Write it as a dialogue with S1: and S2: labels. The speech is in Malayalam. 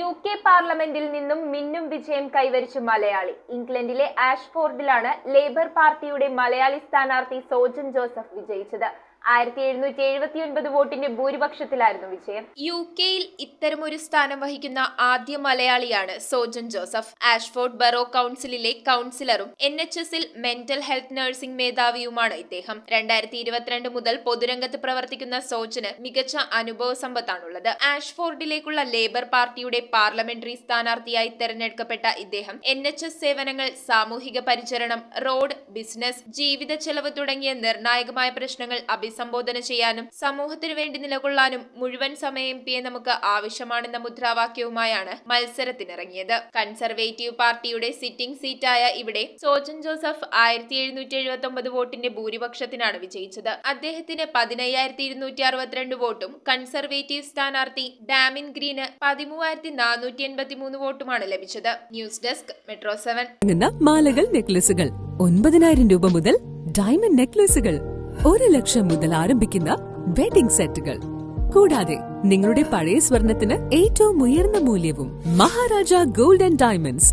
S1: UK പാർലമെന്റിൽ നിന്നും മിന്നും വിജയം കൈവരിച്ച മലയാളി. ഇംഗ്ലണ്ടിലെ ആഷ്ഫോർഡിലാണ് ലേബർ പാർട്ടിയുടെ മലയാളി സ്ഥാനാർത്ഥി സോജൻ ജോസഫ് വിജയിച്ചത്. 1779 വോട്ടിന്റെ ഭൂരിപക്ഷത്തിലായിരുന്നു വിജയം. UK-യിൽ ഇത്തരമൊരു സ്ഥാനം വഹിക്കുന്ന ആദ്യ മലയാളിയാണ് സോജൻ ജോസഫ്. ആഷ്ഫോർഡ് ബറോ കൗൺസിലിലെ കൗൺസിലറും NHS-ൽ മെന്റൽ ഹെൽത്ത് നഴ്സിംഗ് മേധാവിയുമാണ് ഇദ്ദേഹം. 2022 മുതൽ പൊതുരംഗത്ത് പ്രവർത്തിക്കുന്ന സോജന് മികച്ച അനുഭവ സമ്പത്താണുള്ളത്. ആഷ്ഫോർഡിലേക്കുള്ള ലേബർ പാർട്ടിയുടെ പാർലമെന്ററി സ്ഥാനാർത്ഥിയായി തെരഞ്ഞെടുക്കപ്പെട്ട ഇദ്ദേഹം NHS സേവനങ്ങൾ, സാമൂഹിക പരിചരണം, റോഡ്, ബിസിനസ്, ജീവിത ചെലവ് തുടങ്ങിയ നിർണായകമായ പ്രശ്നങ്ങൾ അഭിസംബോധന ചെയ്യാനും സമൂഹത്തിനു വേണ്ടി നിലകൊള്ളാനും മുഴുവൻ സമയ MP നമുക്ക് ആവശ്യമാണെന്ന മുദ്രാവാക്യവുമായാണ് മത്സരത്തിനിറങ്ങിയത്. കൺസർവേറ്റീവ് പാർട്ടിയുടെ സിറ്റിംഗ് സീറ്റായ ഇവിടെ സോജൻ ജോസഫ് 1779 വോട്ടിന്റെ ഭൂരിപക്ഷത്തിനാണ് വിജയിച്ചത്. അദ്ദേഹത്തിന് 15262 വോട്ടും കൺസർവേറ്റീവ് സ്ഥാനാർത്ഥി ഡാമിൻ ഗ്രീന് 13483 വോട്ടുമാണ് ലഭിച്ചത്. News desk metro 7.
S2: മാലകൾ, നെക്ലസുകൾ 9000 രൂപ മുതൽ ഡയമണ്ട് നെക്ലസുകൾ 1 ലക്ഷം മുതൽ ആരംഭിക്കുന്ന വെഡിംഗ് സെറ്റുകൾ, കൂടാതെ നിങ്ങളുടെ പഴയ സ്വർണത്തിന് ഏറ്റവും ഉയർന്ന മൂല്യവും. Maharaja gold and diamonds,